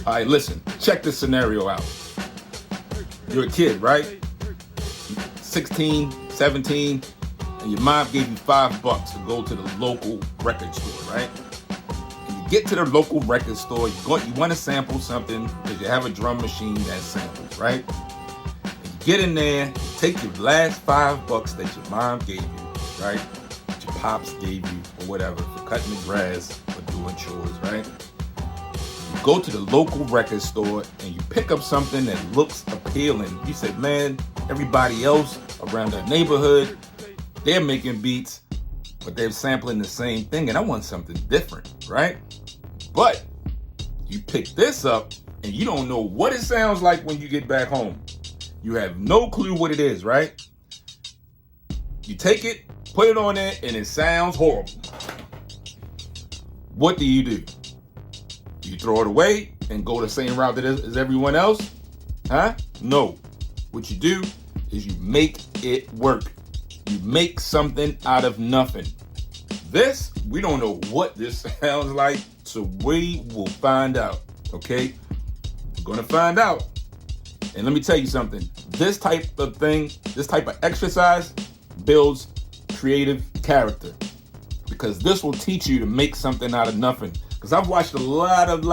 All right, listen, check this scenario out. You're a kid, right? 16, 17, and your mom gave you $5 to go to the local record store, right? And you get to the local record store, you want to sample something because you have a drum machine that samples, right? And you get in there, you take your last $5 that your mom gave you, right? That your pops gave you, or whatever, for cutting the grass or doing chores, right? You go to the local record store and you pick up something that looks appealing. You said, man, everybody else around the neighborhood, they're making beats, but they're sampling the same thing, and I want something different, right? But you pick this up and you don't know what it sounds like when you get back home. You have no clue what it is, right? You take it, put it on there, and it sounds horrible. What do? Do you throw it away and go the same route as everyone else? Huh? No. What you do is you make it work. You make something out of nothing. This, we don't know what this sounds like, so we will find out, okay? We're gonna find out. And let me tell you something. This type of thing, this type of exercise builds creative character, because this will teach you to make something out of nothing. Because I've watched a lot of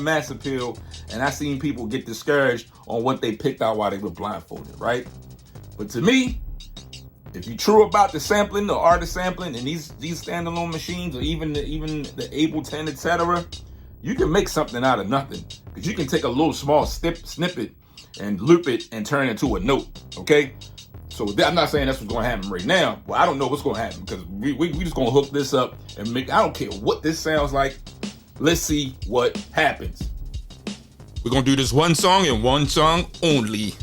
mass appeal, and I've seen people get discouraged on what they picked out while they were blindfolded, right? But to me, if you're true about the sampling, the art of sampling, and these standalone machines, or even the Ableton, etc., you can make something out of nothing. Because you can take a little small snippet and loop it and turn it into a note, okay? So I'm not saying that's what's going to happen right now. Well, I don't know what's going to happen, because we just going to hook this up and make, I don't care what this sounds like. Let's see what happens. We're going to do this one song and one song only.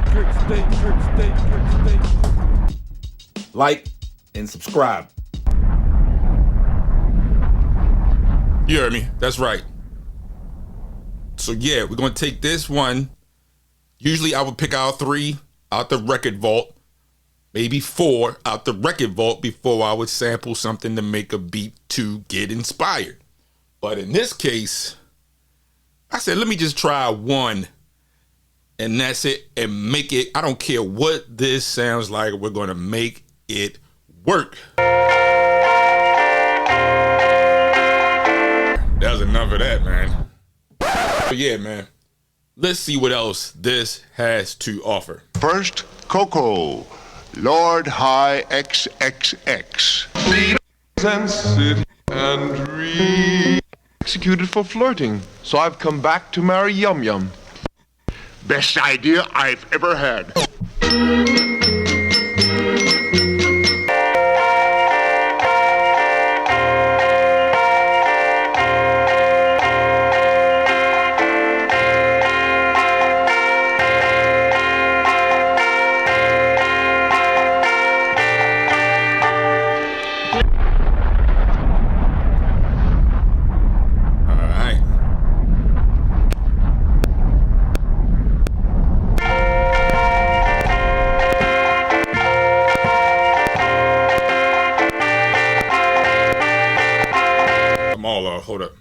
Kirk State, Kirk State, Kirk State. Like and subscribe. You heard me. That's right. So yeah, we're going to take this one. Usually I would pick out 3 out the record vault, maybe 4 out the record vault before I would sample something to make a beat to get inspired. But in this case, I said, let me just try 1, and that's it, and make it. I don't care what this sounds like. We're going to make it work. That was enough of that, man. But yeah, man. Let's see what else this has to offer. First, Coco, Lord High XXX. And sit and read. Executed for flirting, so I've come back to marry Yum Yum. Best idea I've ever had. Hold up.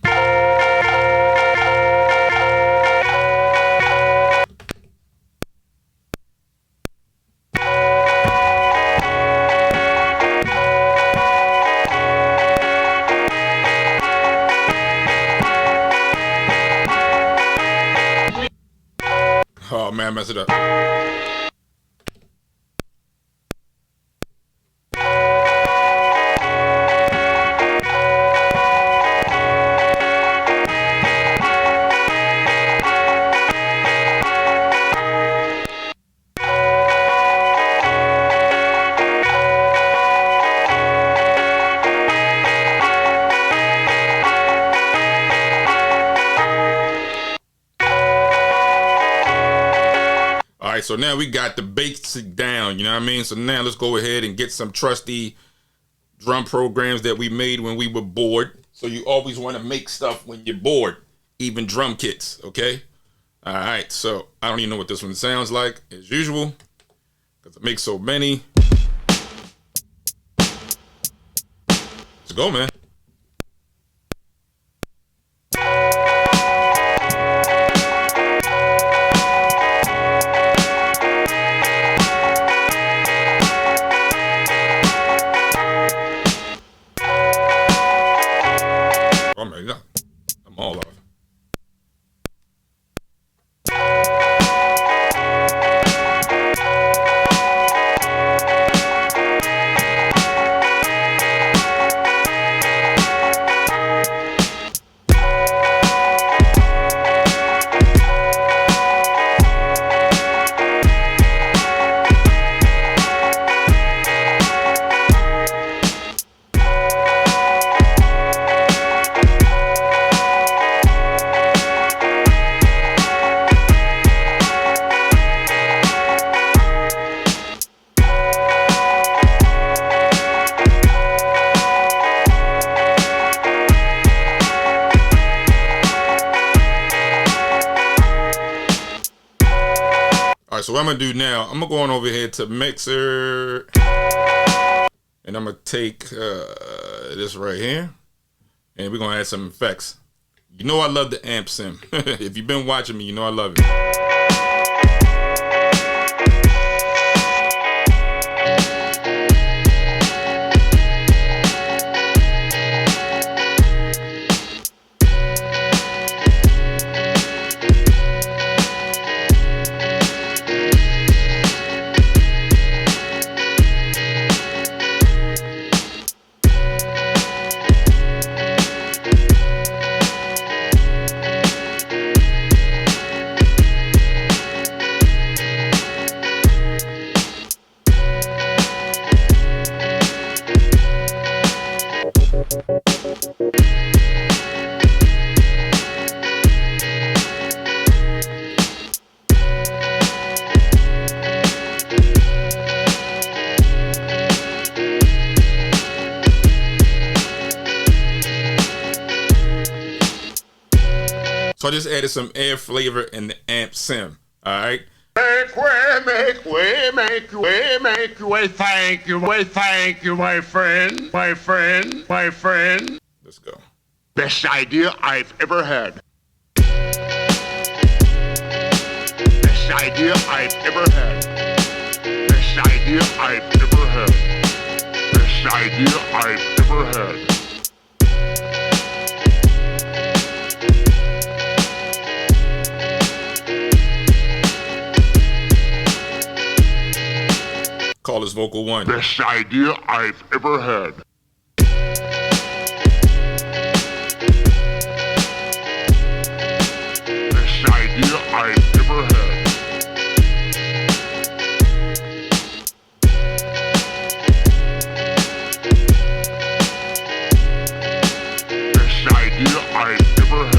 Oh man, I messed it up. So now we got the basic down, you know what I mean? So now let's go ahead and get some trusty drum programs that we made when we were bored. So you always want to make stuff when you're bored, even drum kits, okay? All right, so I don't even know what this one sounds like, as usual, because I make so many. Let's go, man. All off. So what I'm gonna do now, I'm gonna go on over here to Mixer, and I'm gonna take this right here, and we're gonna add some effects. You know I love the amp sim. If you've been watching me, you know I love it. So I just added some air flavor in the amp sim. All right. Make way, make way, make way, make way. Thank you, my friend, my friend, my friend. Let's go. Best idea I've ever had. Best idea I've ever had. Best idea I've ever had. Best idea I've ever had. Call this vocal 1. Best idea I've ever had. Best idea I've ever had. Best idea I've ever had.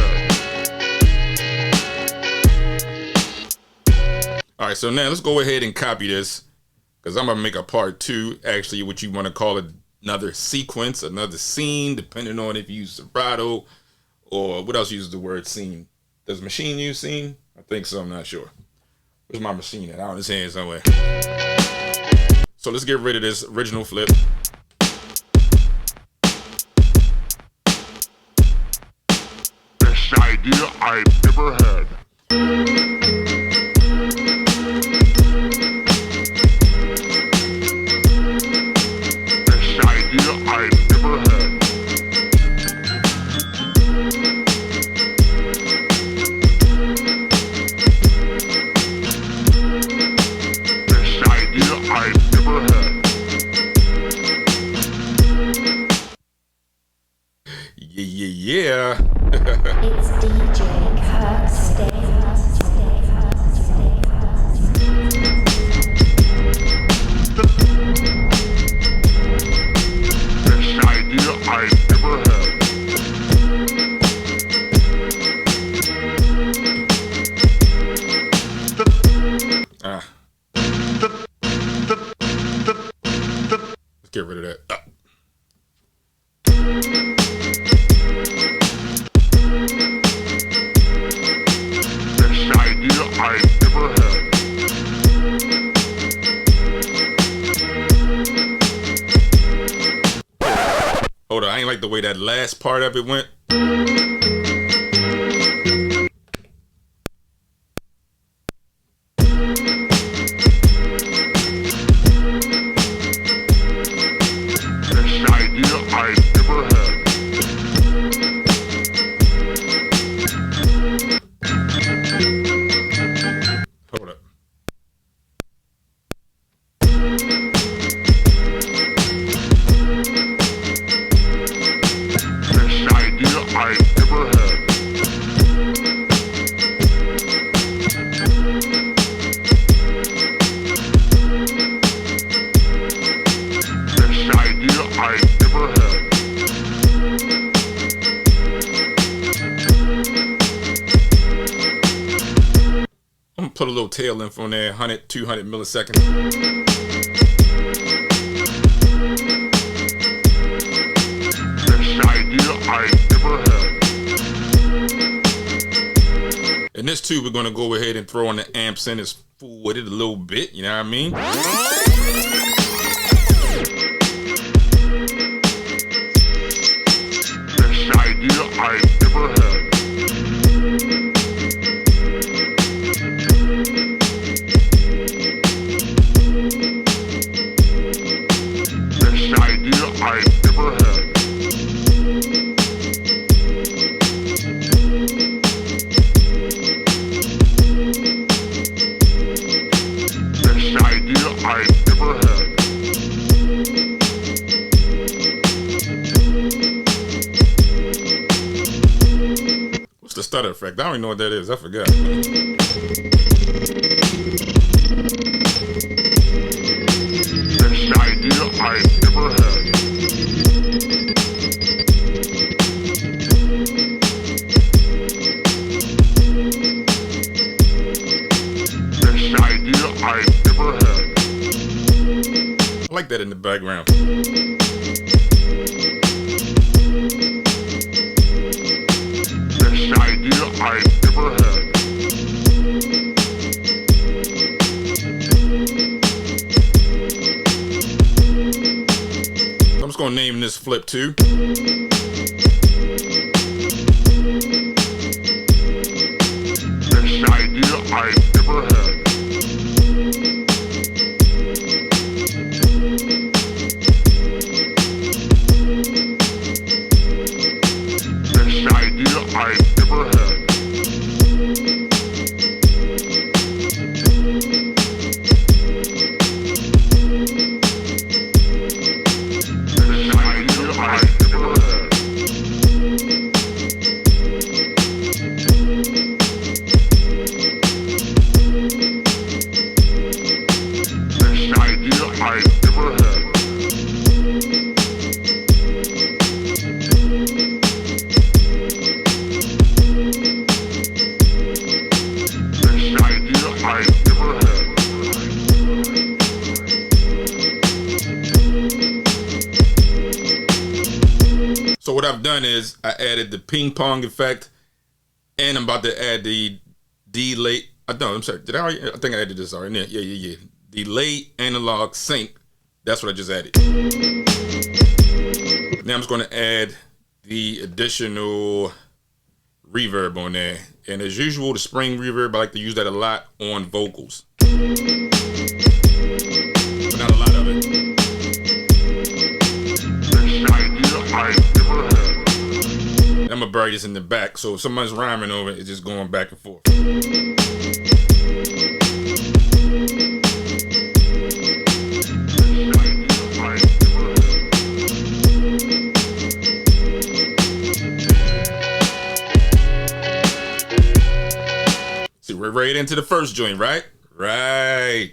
All right, so now let's go ahead and copy this, because I'm going to make a part 2, actually, what you want to call it, another sequence, another scene, depending on if you use vibrato or what else uses the word scene. Does machine use scene? I think so, I'm not sure. Where's my machine at? Out in his hand somewhere. So let's get rid of this original flip. Best idea I've ever had. I've ever had. Best idea I've ever had. Yeah. It's DJ Kirk State. I've ever had. Let's get rid of that. Best idea I've ever had. Hold on, I ain't like the way that last part of it went. Best idea I've ever had. put a little tail length on there, 100, 200 milliseconds. Best idea I've ever had. And this too, we're gonna go ahead and throw on the amps in as fool with it a little bit, you know what I mean? Best idea I've ever had. Best idea I've ever had. Best idea I've ever had. What's the stutter effect? I don't even know what that is. I forgot. Best idea I've ever had. Best idea I've ever had. I like that in the background. Best idea I've ever had. I'm just gonna name this flip too. Best idea I've ever had. Best idea I've ever had. Best idea I've ever had. Best idea I've ever had. Best idea I've ever had. So what I've done is I added the ping pong effect, and I'm about to add the delay. I'm sorry. Did I already? I think I added this already. Yeah. Delay analog sync. That's what I just added. Now I'm just going to add the additional reverb on there. And as usual, the spring reverb, I like to use that a lot on vocals. But not a lot of it. Best idea I've ever had. I'm going to bury this in the back. So if someone's rhyming over it, it's just going back and forth. See, we're right into the first joint, right? Right.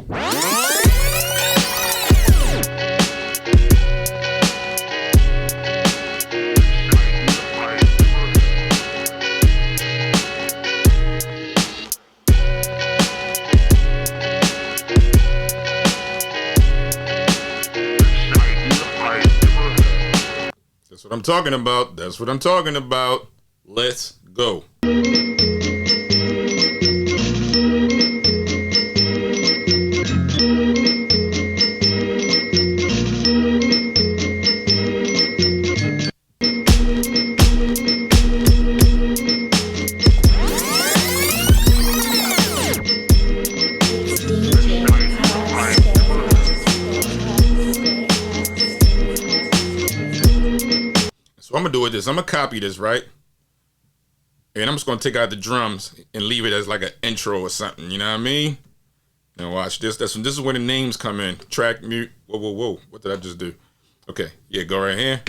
That's what I'm talking about. That's what I'm talking about. Let's go. So I'm gonna do it this. I'm gonna copy this, right? And I'm just gonna take out the drums and leave it as like an intro or something. You know what I mean? Now watch this. This is where the names come in. Track mute. Whoa. What did I just do? Okay. Yeah, go right here.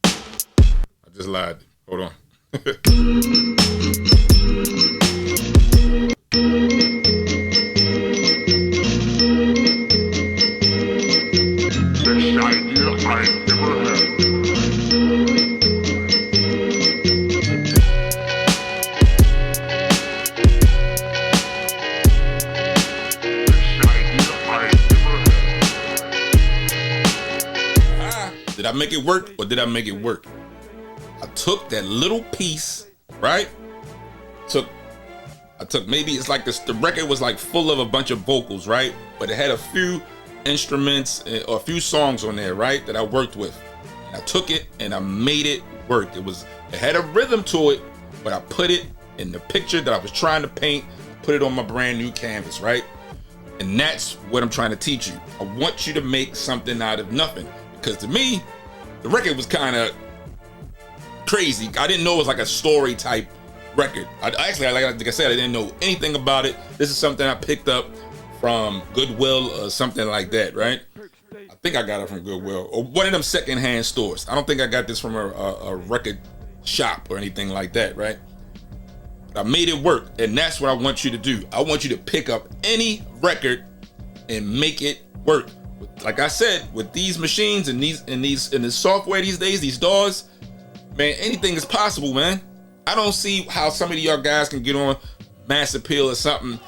I just lied. Hold on. Best idea I've ever had. I make it work or did I make it work? I took that little piece, right? I took maybe it's like this. The record was like full of a bunch of vocals, right? But it had a few instruments or a few songs on there, right? That I worked with. And I took it and I made it work. It had a rhythm to it, but I put it in the picture that I was trying to paint, put it on my brand new canvas, right? And that's what I'm trying to teach you. I want you to make something out of nothing. Because to me, the record was kind of crazy. I didn't know it was like a story type record. Like I said, I didn't know anything about it. This is something I picked up from Goodwill or something like that, right? I think I got it from Goodwill or one of them secondhand stores. I don't think I got this from a record shop or anything like that, right? I made it work, and that's what I want you to do. I want you to pick up any record and make it work. Like I said, with these machines and the software these days, these DAWs, man, anything is possible, man. I don't see how some of y'all guys can get on Mass Appeal or something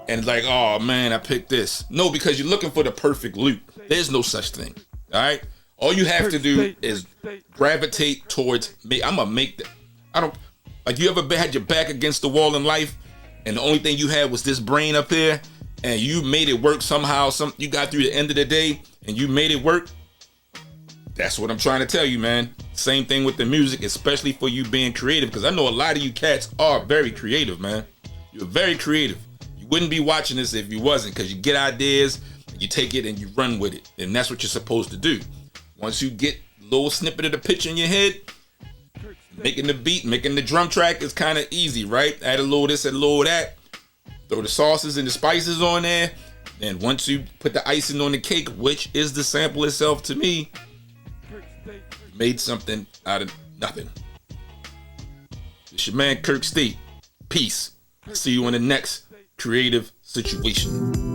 and like, oh man, I picked this. No, because you're looking for the perfect loop. There's no such thing. All right. All you have to do is gravitate towards me. I'm gonna make that. I don't like you ever had your back against the wall in life, and the only thing you had was this brain up here, and you made it work somehow. You got through the end of the day, and you made it work. That's what I'm trying to tell you, man. Same thing with the music, especially for you being creative, because I know a lot of you cats are very creative, man. You're very creative. You wouldn't be watching this if you wasn't, because you get ideas, you take it and you run with it, and that's what you're supposed to do. Once you get a little snippet of the picture in your head, making the beat, making the drum track is kind of easy, right? Add a little this, add a little that. Throw the sauces and the spices on there. And once you put the icing on the cake, which is the sample itself to me, you made something out of nothing. It's your man, Kirk State. Peace. See you in the next creative situation.